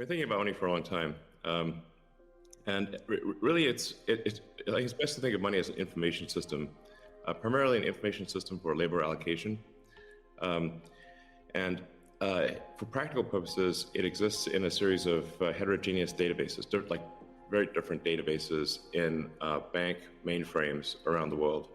Been thinking about money for a long time, and really, I think it's best to think of money as an information system, primarily an information system for labor allocation, um, and for practical purposes, it exists in a series of heterogeneous databases, like very different databases in bank mainframes around the world.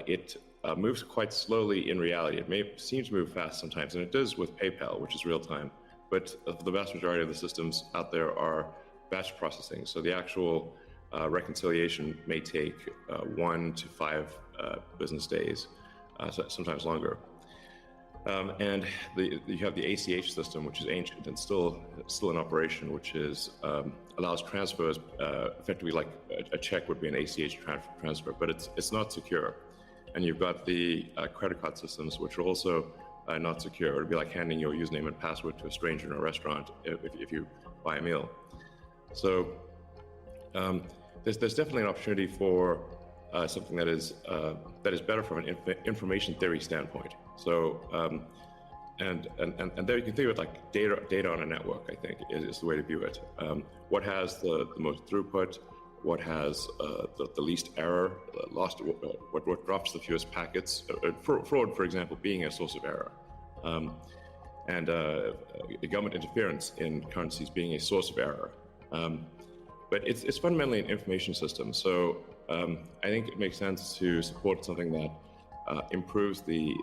It moves quite slowly in reality. It may seem to move fast sometimes, and it does with PayPal, which is real time. But the vast majority of the systems out there are batch processing. So the actual reconciliation may take 1 to 5 business days, sometimes longer. And you have the ACH system, which is ancient and still in operation, which allows transfers effectively like a check would be an ACH transfer, but it's not secure. And you've got the credit card systems, which are also not secure. It would be like handing your username and password to a stranger in a restaurant if you buy a meal. So there's definitely an opportunity for something that is better from an information theory standpoint. So and there you can think of it like data on a network. I think is the way to view it. What has the most throughput? What has the least error? What drops the fewest packets? Fraud, for example, being a source of error, and government interference in currencies being a source of error. But it's fundamentally an information system. So I think it makes sense to support something that improves the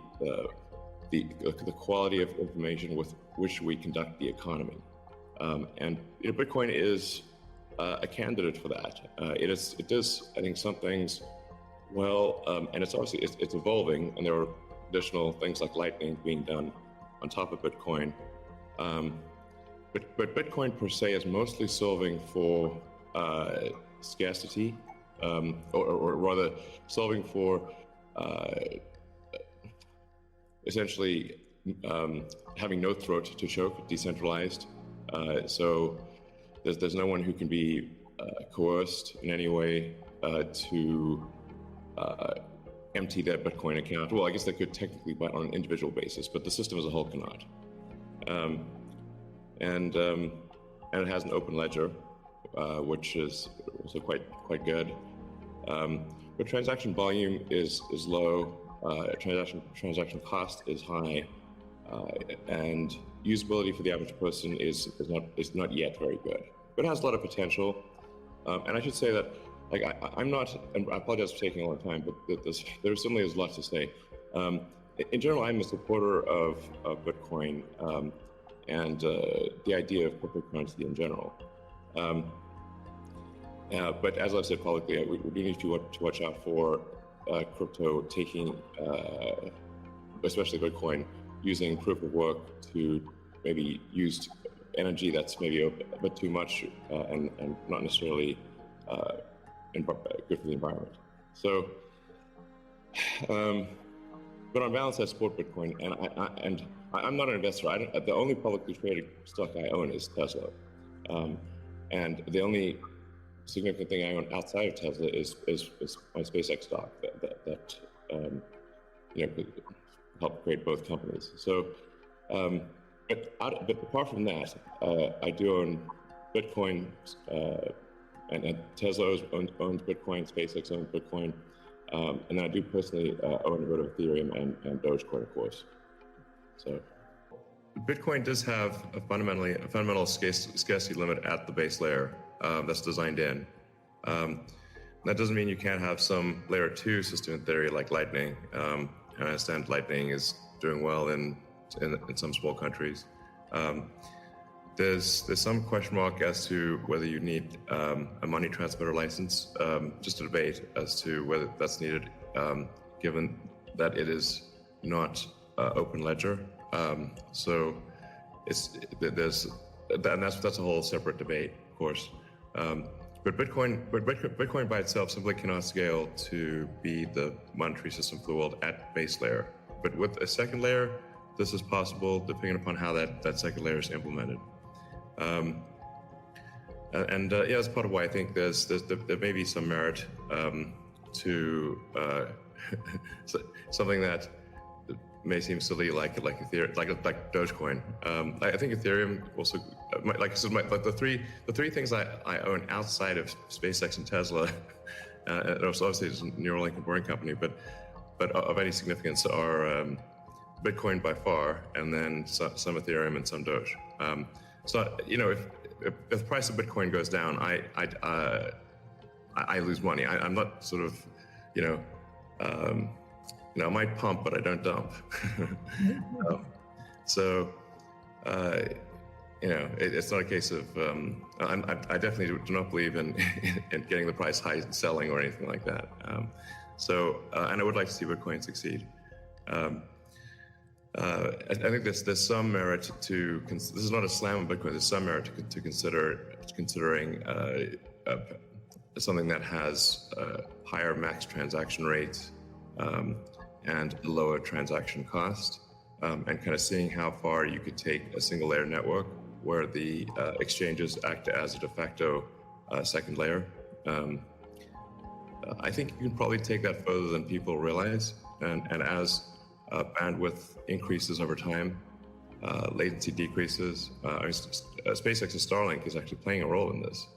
quality of information with which we conduct the economy. And Bitcoin is a candidate for that. It does, I think, some things well, and it's obviously it's evolving, and there are additional things like Lightning being done on top of Bitcoin. But Bitcoin per se is mostly solving for scarcity, or rather solving for essentially having no throat to choke, decentralized. So there's no one who can be coerced in any way to empty their Bitcoin account. Well, I guess they could technically, but on an individual basis, but the system as a whole cannot. And it has an open ledger, which is also quite good. But transaction volume is low. Transaction cost is high, and usability for the average person is not yet very good. But it has a lot of potential. And I should say that, like, I'm not, and I apologize for taking a long time, but there certainly is a lot to say. In general, I'm a supporter of Bitcoin and the idea of cryptocurrency in general. But as I've said publicly, we do need to watch out for crypto taking, especially Bitcoin, using proof of work to maybe use energy that's maybe a bit too much and not necessarily good for the environment. So, but on balance, I support Bitcoin, and I'm not an investor. The only publicly traded stock I own is Tesla, and the only significant thing I own outside of Tesla is my SpaceX stock that could help create both companies. So, but apart from that, I do own Bitcoin, and Tesla owns Bitcoin, SpaceX owns Bitcoin, and I do personally own a bit of Ethereum and Dogecoin, of course. So, Bitcoin does have a fundamental scarcity limit at the base layer that's designed in. That doesn't mean you can't have some layer 2 system in theory like Lightning. And I understand Lightning is doing well in some small countries. There's some question mark as to whether you need a money transmitter license. Just a debate as to whether that's needed, given that it is not open ledger. So that's a whole separate debate, of course. But Bitcoin by itself simply cannot scale to be the monetary system for the world at base layer. But with a second layer, this is possible depending upon how that second layer is implemented. That's part of why I think there may be some merit to something that may seem silly, like Ethereum, like Dogecoin. I think Ethereum also, like the three things I own outside of SpaceX and Tesla, and also obviously it's a Neuralink and Boring Company, but of any significance are Bitcoin by far, and then some Ethereum and some Doge. So if the price of Bitcoin goes down, I lose money. I'm not sort of, I might pump, but I don't dump. It's not a case of, I definitely do not believe in getting the price high and selling or anything like that. And I would like to see Bitcoin succeed. I think there's some merit to, this is not a slam on Bitcoin, there's some merit to considering something that has higher max transaction rates, and lower transaction cost, and kind of seeing how far you could take a single layer network where the exchanges act as a de facto second layer. I think you can probably take that further than people realize, and as bandwidth increases over time, latency decreases. SpaceX's Starlink is actually playing a role in this,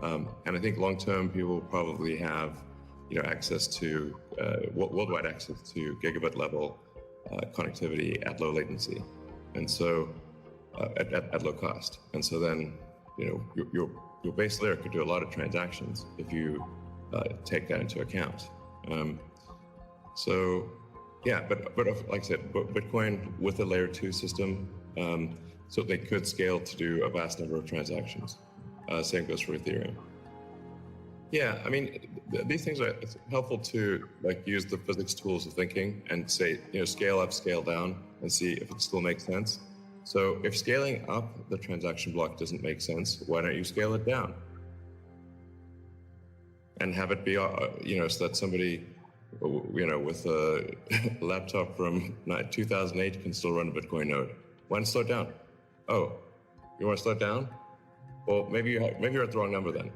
and I think long term people will probably have access to worldwide access to gigabit level connectivity at low latency, and so at low cost. And so then your base layer could do a lot of transactions if you take that into account. But like I said, Bitcoin with a layer 2 system, so they could scale to do a vast number of transactions. Same goes for Ethereum. Yeah, I mean, these things are, it's helpful to use the physics tools of thinking and say, scale up, scale down, and see if it still makes sense. So if scaling up the transaction block doesn't make sense, why don't you scale it down? And have it be, so that somebody, with a laptop from 2008 can still run a Bitcoin node. Why not slow it down? Oh, you want to slow it down? Well, maybe you're at the wrong number then.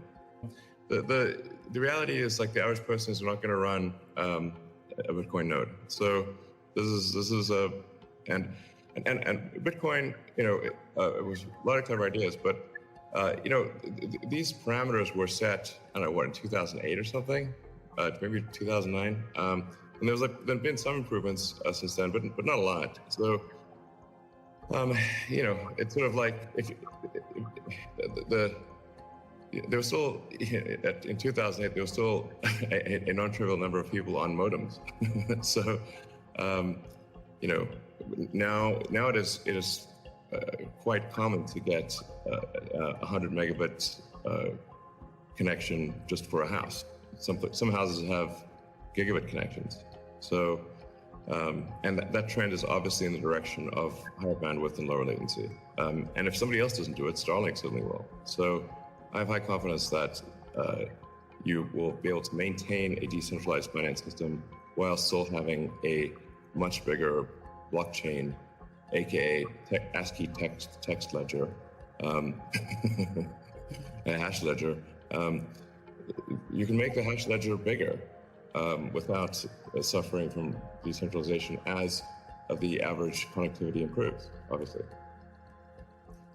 The reality is, the average person is not going to run a Bitcoin node. So this is and Bitcoin, it was a lot of clever ideas, but these parameters were set, I don't know, in 2008 or something, maybe 2009. And there've been some improvements since then, but not a lot. So it's sort of there was still, in 2008, there was still a non-trivial number of people on modems. So, now it is quite common to get 100 megabit connection just for a house. Some houses have gigabit connections. So, and that trend is obviously in the direction of higher bandwidth and lower latency. And if somebody else doesn't do it, Starlink certainly will. So I have high confidence that you will be able to maintain a decentralized finance system while still having a much bigger blockchain, aka ASCII text ledger, a hash ledger. You can make the hash ledger bigger without suffering from decentralization as the average connectivity improves, obviously.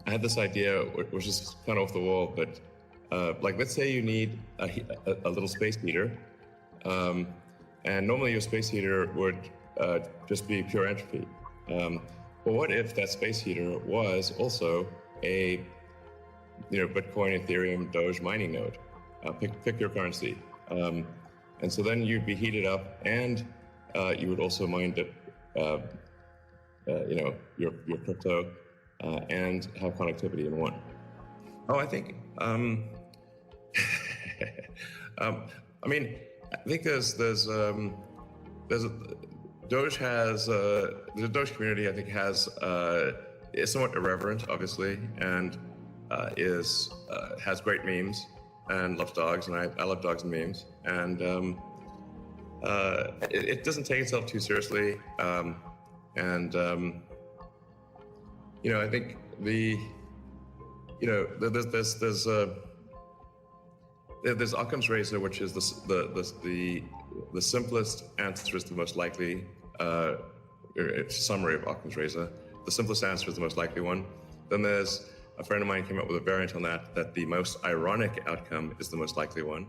I had this idea, which is kind of off the wall, but let's say you need a little space heater, and normally your space heater would just be pure entropy. But what if that space heater was also a Bitcoin, Ethereum, Doge mining node? Pick your currency, and so then you'd be heated up, and you would also mine your crypto. And have connectivity in one. Oh, I think, I think there's Doge has, the Doge community, I think, is somewhat irreverent, obviously, and has great memes and loves dogs, and I love dogs and memes, and it doesn't take itself too seriously, I think there's Occam's razor, which is the simplest answer is the most likely it's a summary of Occam's razor. The simplest answer is the most likely one. Then there's a friend of mine came up with a variant on that the most ironic outcome is the most likely one.